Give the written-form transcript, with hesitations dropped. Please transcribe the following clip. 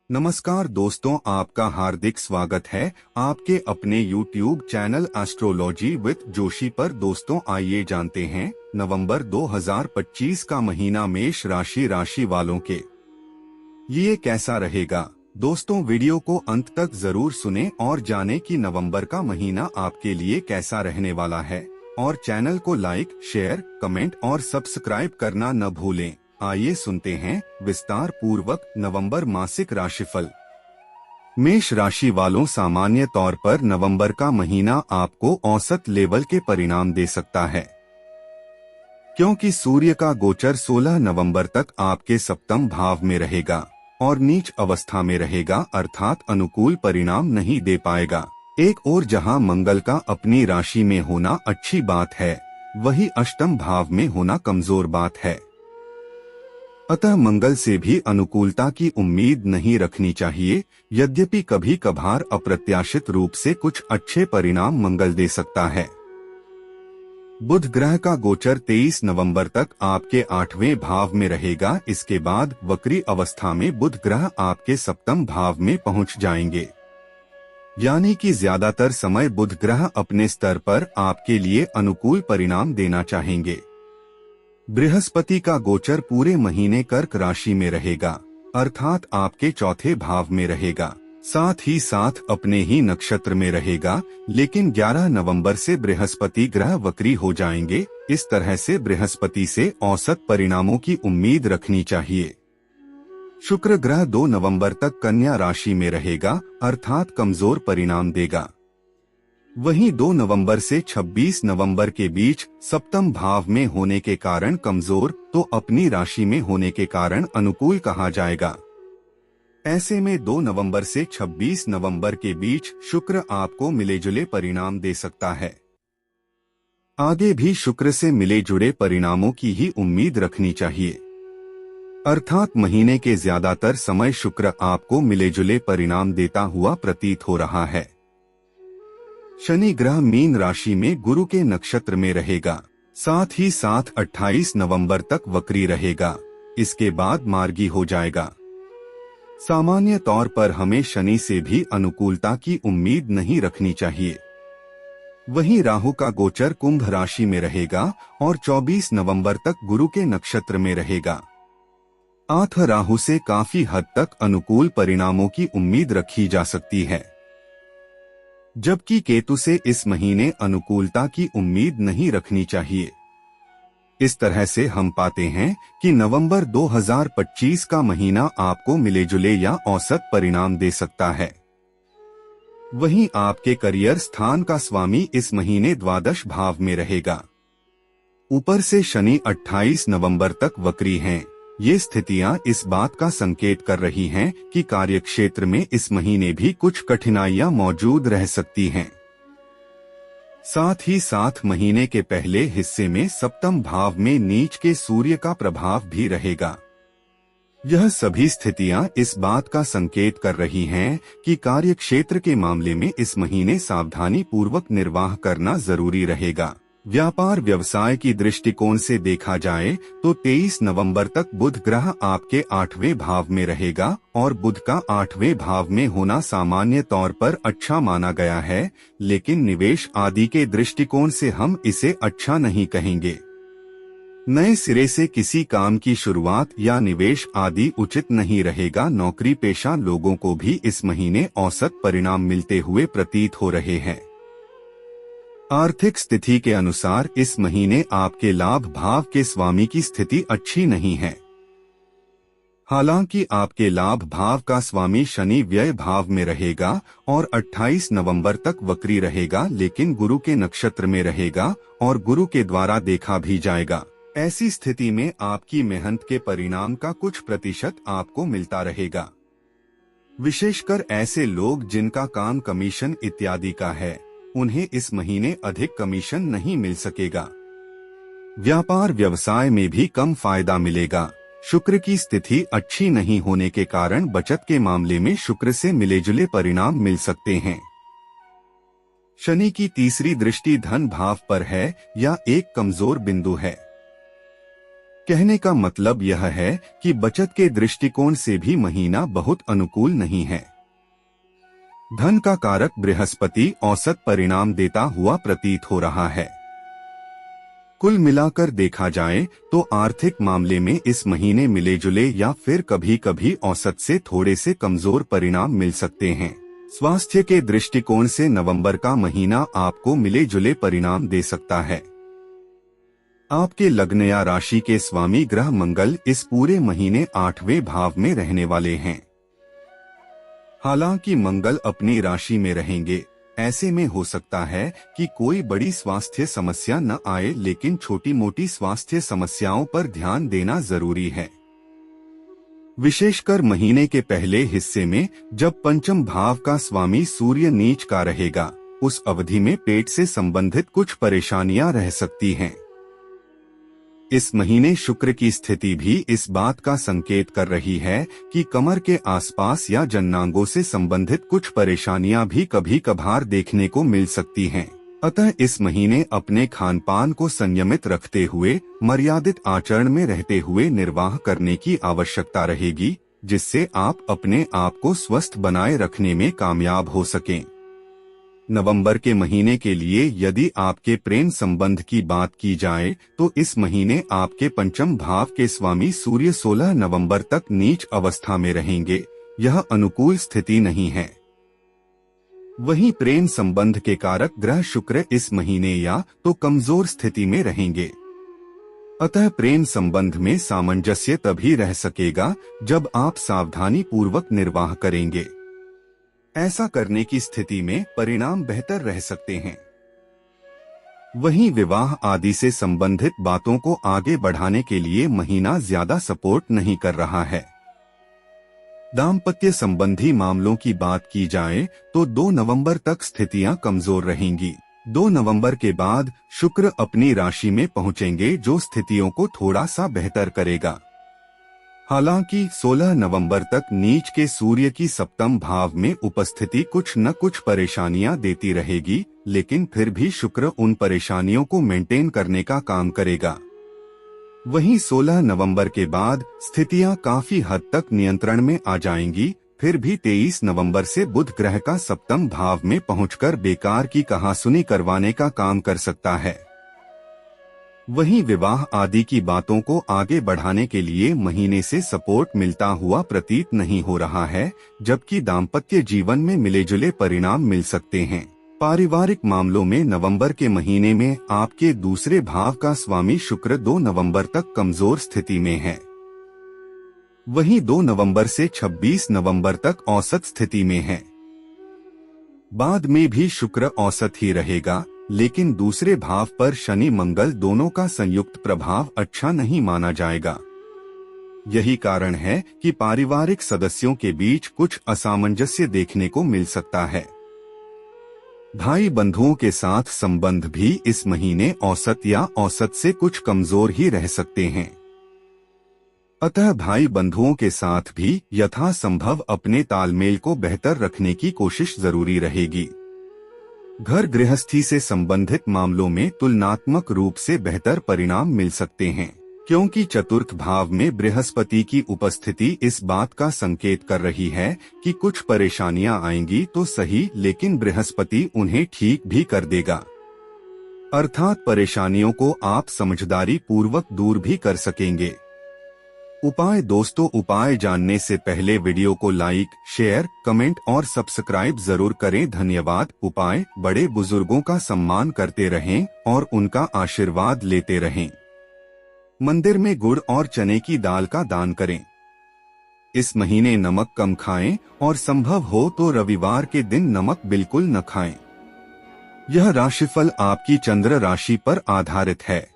नमस्कार दोस्तों, आपका हार्दिक स्वागत है आपके अपने YouTube channel astrology with Joshi पर। दोस्तों, आइए जानते हैं नवंबर 2025 का महीना मेष राशि वालों के लिए कैसा रहेगा। दोस्तों, वीडियो को अंत तक जरूर सुनें और जानें कि नवंबर का महीना आपके लिए कैसा रहने वाला है। और चैनल को लाइक, शेयर, कमेंट और सब्सक्राइब करना न भूलें। आइए सुनते हैं विस्तार पूर्वक नवंबर मासिक राशिफल। मेष राशि वालों, सामान्य तौर पर नवंबर का महीना आपको औसत लेवल के परिणाम दे सकता है, क्योंकि सूर्य का गोचर 16 नवंबर तक आपके सप्तम भाव में रहेगा और नीच अवस्था में रहेगा, अर्थात अनुकूल परिणाम नहीं दे पाएगा। एक ओर जहां मंगल का अपनी राशि में होना अच्छी बात है, वही अष्टम भाव में होना कमजोर बात है। अतः मंगल से भी अनुकूलता की उम्मीद नहीं रखनी चाहिए। यद्यपि कभी कभार अप्रत्याशित रूप से कुछ अच्छे परिणाम मंगल दे सकता है। बुध ग्रह का गोचर 23 नवंबर तक आपके 8वें भाव में रहेगा। इसके बाद वक्री अवस्था में बुध ग्रह आपके सप्तम भाव में पहुंच जाएंगे, यानी कि ज्यादातर समय बुध ग्रह अपने स्तर पर आपके लिए अनुकूल परिणाम देना चाहेंगे। बृहस्पति का गोचर पूरे महीने कर्क राशि में रहेगा, अर्थात आपके चौथे भाव में रहेगा, साथ ही साथ अपने ही नक्षत्र में रहेगा। लेकिन 11 नवंबर से बृहस्पति ग्रह वक्री हो जाएंगे। इस तरह से बृहस्पति से औसत परिणामों की उम्मीद रखनी चाहिए। शुक्र ग्रह 2 नवंबर तक कन्या राशि में रहेगा, अर्थात कमजोर परिणाम देगा। वहीं 2 नवंबर से 26 नवंबर के बीच सप्तम भाव में होने के कारण कमजोर, तो अपनी राशि में होने के कारण अनुकूल कहा जाएगा। ऐसे में 2 नवंबर से 26 नवंबर के बीच शुक्र आपको मिले जुले परिणाम दे सकता है। आगे भी शुक्र से मिले जुड़े परिणामों की ही उम्मीद रखनी चाहिए, अर्थात महीने के ज्यादातर समय शुक्र आपको मिले जुले परिणाम देता हुआ प्रतीत हो रहा है। शनि ग्रह मीन राशि में गुरु के नक्षत्र में रहेगा, साथ ही साथ 28 नवंबर तक वक्री रहेगा। इसके बाद मार्गी हो जाएगा। सामान्य तौर पर हमें शनि से भी अनुकूलता की उम्मीद नहीं रखनी चाहिए। वहीं राहु का गोचर कुंभ राशि में रहेगा और 24 नवंबर तक गुरु के नक्षत्र में रहेगा। राहु से काफी हद तक अनुकूल परिणामों की उम्मीद रखी जा सकती है, जबकि केतु से इस महीने अनुकूलता की उम्मीद नहीं रखनी चाहिए। इस तरह से हम पाते हैं कि नवंबर 2025 का महीना आपको मिले जुले या औसत परिणाम दे सकता है। वहीं आपके करियर स्थान का स्वामी इस महीने द्वादश भाव में रहेगा। ऊपर से शनि 28 नवंबर तक वक्री हैं। ये स्थितियां इस बात का संकेत कर रही हैं कि कार्यक्षेत्र में इस महीने भी कुछ कठिनाइयां मौजूद रह सकती हैं। साथ ही साथ महीने के पहले हिस्से में सप्तम भाव में नीच के सूर्य का प्रभाव भी रहेगा। यह सभी स्थितियां इस बात का संकेत कर रही हैं कि कार्यक्षेत्र के मामले में इस महीने सावधानी पूर्वक निर्वाह करना जरूरी रहेगा। व्यापार व्यवसाय की दृष्टिकोण से देखा जाए तो 23 नवंबर तक बुध ग्रह आपके 8वें भाव में रहेगा और बुध का 8वें भाव में होना सामान्य तौर पर अच्छा माना गया है, लेकिन निवेश आदि के दृष्टिकोण से हम इसे अच्छा नहीं कहेंगे। नए सिरे से किसी काम की शुरुआत या निवेश आदि उचित नहीं रहेगा। नौकरी पेशा लोगों को भी इस महीने औसत परिणाम मिलते हुए प्रतीत हो रहे हैं। आर्थिक स्थिति के अनुसार इस महीने आपके लाभ भाव के स्वामी की स्थिति अच्छी नहीं है। हालांकि आपके लाभ भाव का स्वामी शनि व्यय भाव में रहेगा और 28 नवंबर तक वक्री रहेगा, लेकिन गुरु के नक्षत्र में रहेगा और गुरु के द्वारा देखा भी जाएगा। ऐसी स्थिति में आपकी मेहनत के परिणाम का कुछ प्रतिशत आपको मिलता रहेगा। विशेषकर ऐसे लोग जिनका काम कमीशन इत्यादि का है, उन्हें इस महीने अधिक कमीशन नहीं मिल सकेगा। व्यापार व्यवसाय में भी कम फायदा मिलेगा। शुक्र की स्थिति अच्छी नहीं होने के कारण बचत के मामले में शुक्र से मिले जुले परिणाम मिल सकते हैं। शनि की तीसरी दृष्टि धन भाव पर है या एक कमजोर बिंदु है। कहने का मतलब यह है कि बचत के दृष्टिकोण से भी महीना बहुत अनुकूल नहीं है। धन का कारक बृहस्पति औसत परिणाम देता हुआ प्रतीत हो रहा है। कुल मिलाकर देखा जाए तो आर्थिक मामले में इस महीने मिले जुले या फिर कभी कभी औसत से थोड़े से कमजोर परिणाम मिल सकते हैं। स्वास्थ्य के दृष्टिकोण से नवंबर का महीना आपको मिले जुले परिणाम दे सकता है। आपके लग्न या राशि के स्वामी ग्रह मंगल इस पूरे महीने 8वें भाव में रहने वाले हैं। हालांकि मंगल अपनी राशि में रहेंगे, ऐसे में हो सकता है कि कोई बड़ी स्वास्थ्य समस्या न आए, लेकिन छोटी मोटी स्वास्थ्य समस्याओं पर ध्यान देना जरूरी है। विशेषकर महीने के पहले हिस्से में जब पंचम भाव का स्वामी सूर्य नीच का रहेगा, उस अवधि में पेट से संबंधित कुछ परेशानियां रह सकती हैं। इस महीने शुक्र की स्थिति भी इस बात का संकेत कर रही है कि कमर के आसपास या जननांगों से संबंधित कुछ परेशानियां भी कभी कभार देखने को मिल सकती हैं। अतः इस महीने अपने खान पान को संयमित रखते हुए मर्यादित आचरण में रहते हुए निर्वाह करने की आवश्यकता रहेगी, जिससे आप अपने आप को स्वस्थ बनाए रखने में कामयाब हो सकें। नवंबर के महीने के लिए यदि आपके प्रेम संबंध की बात की जाए तो इस महीने आपके पंचम भाव के स्वामी सूर्य 16 नवंबर तक नीच अवस्था में रहेंगे। यह अनुकूल स्थिति नहीं है। वहीं प्रेम संबंध के कारक ग्रह शुक्र इस महीने या तो कमजोर स्थिति में रहेंगे। अतः प्रेम संबंध में सामंजस्य तभी रह सकेगा जब आप सावधानी पूर्वक निर्वाह करेंगे। ऐसा करने की स्थिति में परिणाम बेहतर रह सकते हैं। वहीं विवाह आदि से संबंधित बातों को आगे बढ़ाने के लिए महीना ज्यादा सपोर्ट नहीं कर रहा है। दाम्पत्य संबंधी मामलों की बात की जाए तो 2 नवंबर तक स्थितियां कमजोर रहेंगी। 2 नवंबर के बाद शुक्र अपनी राशि में पहुंचेंगे, जो स्थितियों को थोड़ा सा बेहतर करेगा। हालांकि 16 नवंबर तक नीच के सूर्य की सप्तम भाव में उपस्थिति कुछ न कुछ परेशानियां देती रहेगी, लेकिन फिर भी शुक्र उन परेशानियों को मेंटेन करने का काम करेगा। वहीं 16 नवंबर के बाद स्थितियां काफी हद तक नियंत्रण में आ जाएंगी। फिर भी 23 नवंबर से बुध ग्रह का सप्तम भाव में पहुंचकर बेकार की कहासुनी करवाने का काम कर सकता है। वहीं विवाह आदि की बातों को आगे बढ़ाने के लिए महीने से सपोर्ट मिलता हुआ प्रतीत नहीं हो रहा है, जबकि दाम्पत्य जीवन में मिले-जुले परिणाम मिल सकते हैं। पारिवारिक मामलों में नवंबर के महीने में आपके दूसरे भाव का स्वामी शुक्र 2 नवंबर तक कमजोर स्थिति में है। वहीं 2 नवंबर से 26 नवंबर तक औसत स्थिति में है। बाद में भी शुक्र औसत ही रहेगा, लेकिन दूसरे भाव पर शनि मंगल दोनों का संयुक्त प्रभाव अच्छा नहीं माना जाएगा। यही कारण है कि पारिवारिक सदस्यों के बीच कुछ असामंजस्य देखने को मिल सकता है। भाई बंधुओं के साथ संबंध भी इस महीने औसत या औसत से कुछ कमजोर ही रह सकते हैं। अतः भाई बंधुओं के साथ भी यथासंभव अपने तालमेल को बेहतर रखने की कोशिश जरूरी रहेगी। घर गृहस्थी से संबंधित मामलों में तुलनात्मक रूप से बेहतर परिणाम मिल सकते हैं, क्योंकि चतुर्थ भाव में बृहस्पति की उपस्थिति इस बात का संकेत कर रही है कि कुछ परेशानियां आएंगी तो सही, लेकिन बृहस्पति उन्हें ठीक भी कर देगा। अर्थात परेशानियों को आप समझदारी पूर्वक दूर भी कर सकेंगे। उपाय दोस्तों, उपाय जानने से पहले वीडियो को लाइक, शेयर, कमेंट और सब्सक्राइब जरूर करें। धन्यवाद। उपाय: बड़े बुजुर्गों का सम्मान करते रहें और उनका आशीर्वाद लेते रहें। मंदिर में गुड़ और चने की दाल का दान करें। इस महीने नमक कम खाएं और संभव हो तो रविवार के दिन नमक बिल्कुल न खाएं। यह राशिफल आपकी चंद्र राशि पर आधारित है।